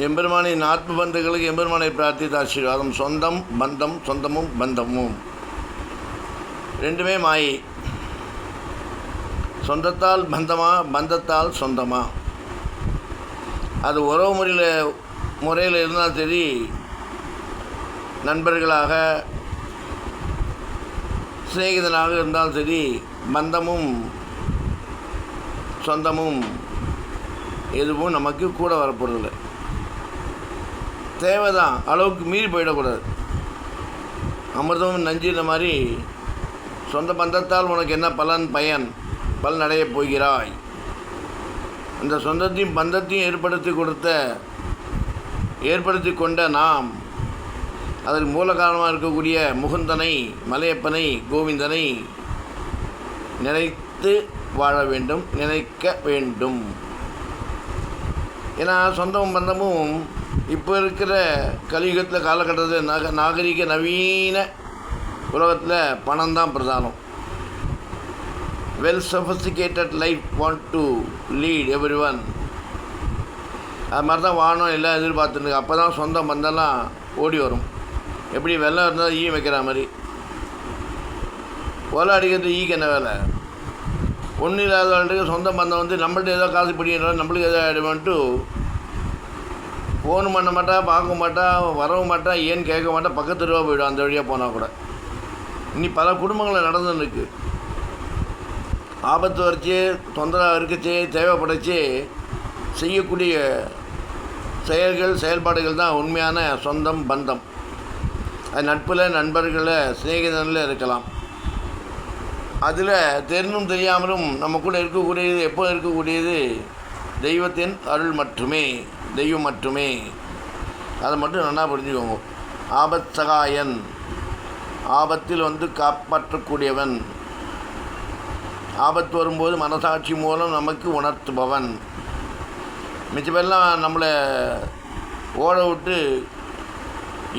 எம்பெருமானின் ஆத்ம பந்துகளுக்கு எம்பெருமானை பிரார்த்தித்த ஆசீர்வாதம். சொந்தம் பந்தம், சொந்தமும் பந்தமும் ரெண்டுமே மாயை. சொந்தத்தால் பந்தமா, பந்தத்தால் சொந்தமா, அது உறவு முறையில் இருந்தாலும் சரி, நண்பர்களாக சிநேகிதனாக இருந்தாலும் சரி, பந்தமும் சொந்தமும் எதுவும் நமக்கு கூட வரப்போறதில்லை. தேவைதான், அளவுக்கு மீறி போயிடக்கூடாது. அமிர்தமும் நஞ்சின மாதிரி சொந்த பந்தத்தால் உனக்கு என்ன பயன் அடையப் போகிறாய். அந்த சொந்தத்தையும் பந்தத்தையும் ஏற்படுத்தி கொண்ட நாம் அதற்கு மூல காரணமாக இருக்கக்கூடிய முகுந்தனை, மலையப்பனை, கோவிந்தனை நினைத்து வாழ வேண்டும், நினைக்க வேண்டும். ஏன்னா சொந்தமும் பந்தமும் இப்போ இருக்கிற கலியுகத்தில் காலகட்டத்தில் நாகரிக நவீன உலகத்தில் பணம் தான் பிரதானம். Well sophisticated life want to lead every one. அது மாதிரி தான் வாழணும் எல்லாம் எதிர்பார்த்துருக்கு. அப்போ தான் சொந்த பந்தம்லாம் ஓடி வரும். எப்படி வெள்ளம் இருந்தால் ஈ வைக்கிற மாதிரி. ஒலை அடிக்கிறது ஈக்கு என்ன வேலை? ஒன்றும் இல்லாதவர்களுக்கு சொந்த பந்தம் வந்து நம்மள்ட்ட ஏதோ காசு பிடிக்கிறாங்க, நம்மளுக்கு ஏதோ ஆகிடுமான்ட்டு ஃபோன் பண்ண மாட்டா, பார்க்க மாட்டா, வரவும் மாட்டா, ஏன்னு கேட்க மாட்டா, பக்கத்து ரூபா போய்டும் அந்த வழியாக போனால் கூட. இன்னி பல குடும்பங்களில் நடந்துருக்கு. ஆபத்து வரைச்சி, தொந்தரவு இருக்கச்சு, தேவைப்படச்சு செய்யக்கூடிய செயல்பாடுகள் தான் உண்மையான சொந்தம் பந்தம். அது நட்பில், நண்பர்களில், சிநேகிதனில் இருக்கலாம். அதில் தெரிந்தும் தெரியாமலும் நம்ம கூட இருக்கக்கூடியது, எப்போ இருக்கக்கூடியது தெய்வத்தின் அருள் மட்டுமே, தெய்வம் மட்டுமே. அதை மட்டும் நல்லா புரிஞ்சுக்கோங்க. ஆபத் சகாயன், ஆபத்தில் வந்து காப்பாற்றக்கூடியவன், ஆபத்து வரும்போது மனசாட்சி மூலம் நமக்கு உணர்த்துபவன். மிச்ச பேர்லாம் நம்மளை ஓட விட்டு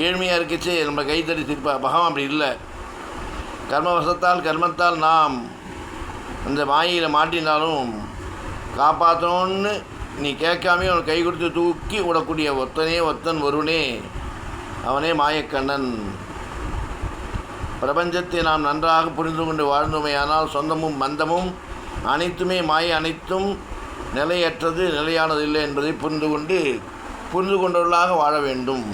ஏழ்மையாக இருக்கச்சே நம்மளை கைத்தடி சிரிப்பா. பகவான் அப்படி இல்லை. கர்மத்தால் நாம் அந்த மாயையில் மாட்டினாலும் காப்பாற்றணும்னு நீ கேட்காமே அவனை கை கொடுத்து தூக்கி விடக்கூடிய ஒருத்தன் ஒருவனே, அவனே மாயக்கண்ணன். பிரபஞ்சத்தை நாம் நன்றாக புரிந்து கொண்டு வாழ்ந்தோமையானால் சொந்தமும் பந்தமும் அனைத்துமே மாயை, அனைத்தும் நிலையற்றது, நிலையானது இல்லை என்பதை புரிந்து கொண்டவர்களாக வாழ வேண்டும்.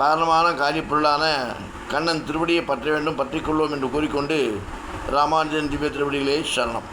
காரணமான காரியப்பொருளான கண்ணன் திருவடியை பற்ற வேண்டும், பற்றிக்கொள்வோம் என்று கூறிக்கொண்டு ராமானுஜன் திவ்ய திருவடிகளே சரணம்.